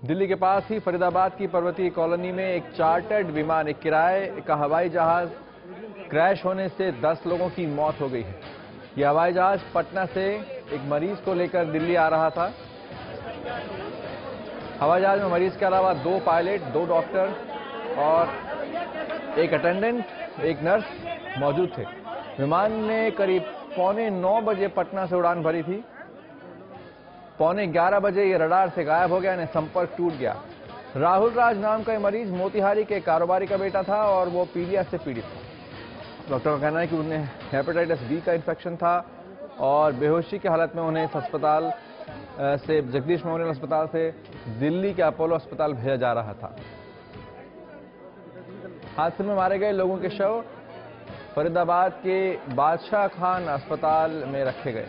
दिल्ली के पास ही फरीदाबाद की पर्वतीय कॉलोनी में एक चार्टर्ड विमान, एक किराए का हवाई जहाज क्रैश होने से 10 लोगों की मौत हो गई है। यह हवाई जहाज पटना से एक मरीज को लेकर दिल्ली आ रहा था। हवाई जहाज में मरीज के अलावा 2 पायलट, 2 डॉक्टर और एक अटेंडेंट, एक नर्स मौजूद थे। विमान ने करीब 9:15 बजे पटना से उड़ान भरी थी। 11:15 बजे ये रडार से गायब हो गया, यानी संपर्क टूट गया। राहुल राज नाम का ये मरीज मोतिहारी के कारोबारी का बेटा था और वो पीलिया से पीड़ित था। डॉक्टर का कहना है कि उन्हें हेपेटाइटिस बी का इन्फेक्शन था और बेहोशी की हालत में उन्हें इस अस्पताल से, जगदीश मेमोरियल अस्पताल से दिल्ली के अपोलो अस्पताल भेजा जा रहा था। हादसे में मारे गए लोगों के शव फरीदाबाद के बादशाह खान अस्पताल में रखे गए।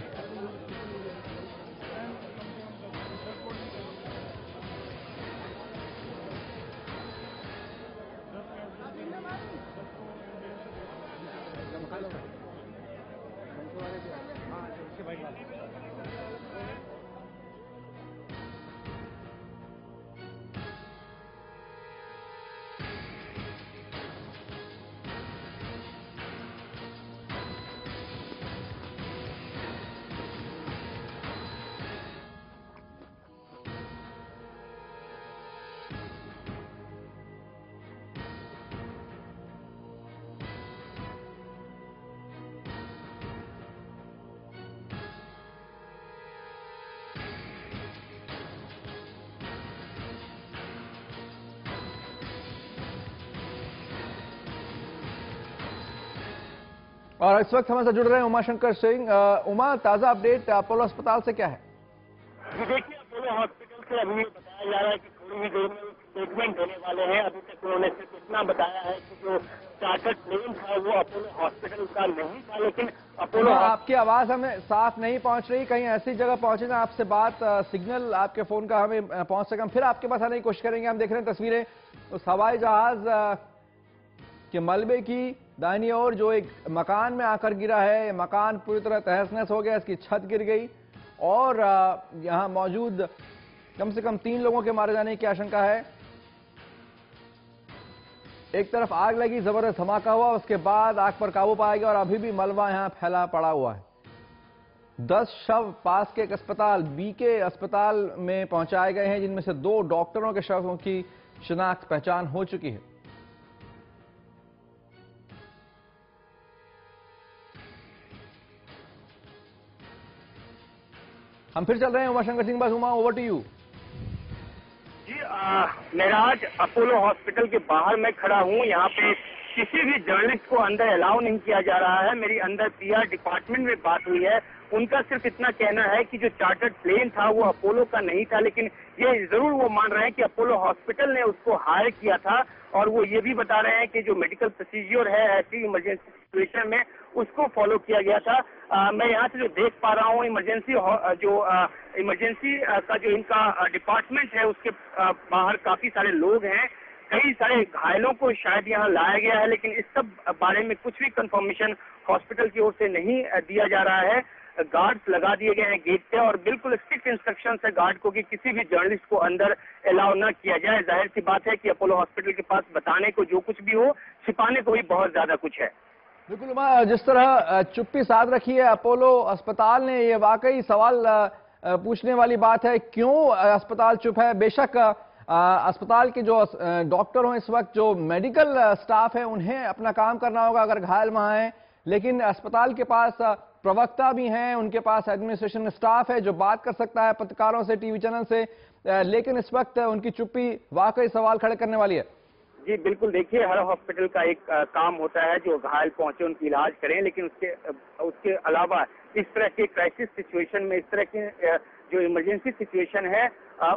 और इस वक्त हमसे जुड़ रहे हैं उमाशंकर सिंह। उमा, ताजा अपडेट अपोलो अस्पताल से क्या है? देखिए, अपोलो हॉस्पिटल से अभी बताया जा रहा है कि थोड़ी ही देर में स्टेटमेंट होने वाले हैं। अभी तक उन्होंने सिर्फ इतना बताया है कि जो चार्टर्ड प्लेन था वो अपोलो हॉस्पिटल का नहीं था, लेकिन अपोलो। आपकी आवाज हमें साफ नहीं पहुंच रही, कहीं ऐसी जगह पहुंचे ना आपसे बात सिग्नल आपके फोन का हमें पहुंच सके, हम फिर आपके पास आने की कोशिश करेंगे। हम देख रहे हैं तस्वीरें उस हवाई जहाज के मलबे की दाहिनी ओर, जो एक मकान में आकर गिरा है। मकान पूरी तरह तहस नहस हो गया, इसकी छत गिर गई और यहां मौजूद कम से कम 3 लोगों के मारे जाने की आशंका है। एक तरफ आग लगी, जबरदस्त धमाका हुआ, उसके बाद आग पर काबू पाया गया और अभी भी मलबा यहां फैला पड़ा हुआ है। 10 शव पास के एक अस्पताल, बीके अस्पताल में पहुंचाए गए हैं, जिनमें से 2 डॉक्टरों के शवों की शिनाख्त पहचान हो चुकी है। हम फिर चल रहे हैं उमाशंकर सिंह, बस उमा, ओवर टू यू। जी, महराज, अपोलो हॉस्पिटल के बाहर मैं खड़ा हूँ। यहाँ पे किसी भी जर्नलिस्ट को अंदर अलाउ नहीं किया जा रहा है। मेरी अंदर पीआर डिपार्टमेंट में बात हुई है, उनका सिर्फ इतना कहना है कि जो चार्टर्ड प्लेन था वो अपोलो का नहीं था, लेकिन ये जरूर वो मान रहे हैं कि अपोलो हॉस्पिटल ने उसको हायर किया था। और वो ये भी बता रहे हैं कि जो मेडिकल प्रोसीजर है ऐसी इमरजेंसी सिचुएशन में उसको फॉलो किया गया था। मैं यहाँ से जो देख पा रहा हूँ, इमरजेंसी का जो इनका डिपार्टमेंट है उसके बाहर काफी सारे लोग हैं। कई सारे घायलों को शायद यहाँ लाया गया है, लेकिन इस सब बारे में कुछ भी कंफर्मेशन हॉस्पिटल की ओर से नहीं दिया जा रहा है। गार्ड्स लगा दिए गए हैं गेट पे और बिल्कुल स्ट्रिक्ट इंस्ट्रक्शन है गार्ड को कि किसी भी जर्नलिस्ट को अंदर अलाउ न किया जाए। जाहिर सी बात है कि अपोलो हॉस्पिटल के पास बताने को जो कुछ भी हो, छिपाने को भी बहुत ज्यादा कुछ है। बिल्कुल, जिस तरह चुप्पी साध रखी है अपोलो अस्पताल ने, ये वाकई सवाल पूछने वाली बात है, क्यों अस्पताल चुप है। बेशक अस्पताल के जो डॉक्टर हो, इस वक्त जो मेडिकल स्टाफ है, उन्हें अपना काम करना होगा अगर घायल वहां है, लेकिन अस्पताल के पास प्रवक्ता भी हैं, उनके पास एडमिनिस्ट्रेशन स्टाफ है जो बात कर सकता है पत्रकारों से, टीवी चैनल से, लेकिन इस वक्त उनकी चुप्पी वाकई सवाल खड़े करने वाली है। जी बिल्कुल, देखिए, हर हॉस्पिटल का एक काम होता है, जो घायल पहुंचे उनकी इलाज करें, लेकिन उसके अलावा इस तरह के क्राइसिस सिचुएशन में, इस तरह की जो इमरजेंसी सिचुएशन है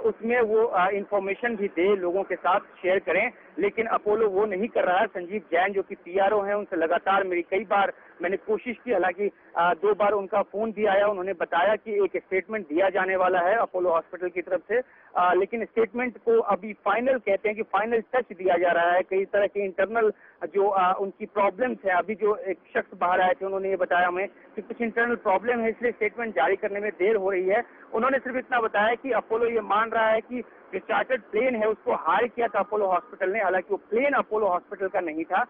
उसमें वो इंफॉर्मेशन भी दे, लोगों के साथ शेयर करें, लेकिन अपोलो वो नहीं कर रहा है। संजीव जैन जो कि पीआरओ हैं, उनसे लगातार मेरी कई बार मैंने कोशिश की, हालांकि 2 बार उनका फोन भी आया। उन्होंने बताया कि एक स्टेटमेंट दिया जाने वाला है अपोलो हॉस्पिटल की तरफ से, लेकिन स्टेटमेंट को अभी फाइनल कहते हैं कि फाइनल टच दिया जा रहा है। कई तरह के इंटरनल जो उनकी प्रॉब्लम्स है, अभी जो एक शख्स बाहर आए थे उन्होंने ये बताया हमें कि कुछ इंटरनल प्रॉब्लम है, इसलिए स्टेटमेंट जारी करने में देर हो रही है। उन्होंने सिर्फ इतना बताया कि अपोलो ये मान रहा है कि जो चार्टर्ड प्लेन है उसको हायर किया था अपोलो हॉस्पिटल ने। हालांकि वो प्लेन अपोलो हॉस्पिटल का नहीं था,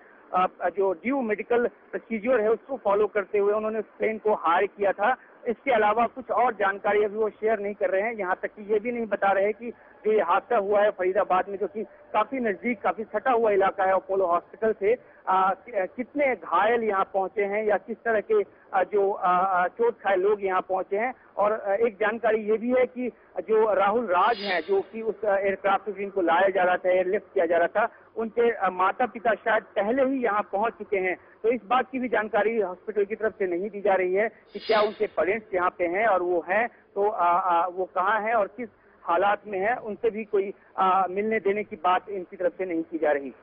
जो ड्यू मेडिकल प्रोसीजर है उसको फॉलो करते हुए उन्होंने उस प्लेन को हायर किया था। इसके अलावा कुछ और जानकारी अभी वो शेयर नहीं कर रहे हैं। यहाँ तक कि ये भी नहीं बता रहे कि जो ये हादसा हुआ है फरीदाबाद में, जो कि काफी नजदीक, काफी सटा हुआ इलाका है अपोलो हॉस्पिटल से, कितने घायल यहाँ पहुंचे हैं या किस तरह के जो चोट खाए लोग यहाँ पहुंचे हैं। और एक जानकारी ये भी है कि जो राहुल राज हैं, जो कि उस एयरक्राफ्ट से जिनको लाया जा रहा था, एयरलिफ्ट किया जा रहा था, उनके माता पिता शायद पहले ही यहाँ पहुंच चुके हैं। तो इस बात की भी जानकारी हॉस्पिटल की तरफ से नहीं दी जा रही है कि क्या उनके पेरेंट्स यहाँ पे हैं, और वो हैं तो वो कहाँ हैं और किस हालात में है, उनसे भी कोई मिलने देने की बात इनकी तरफ से नहीं की जा रही।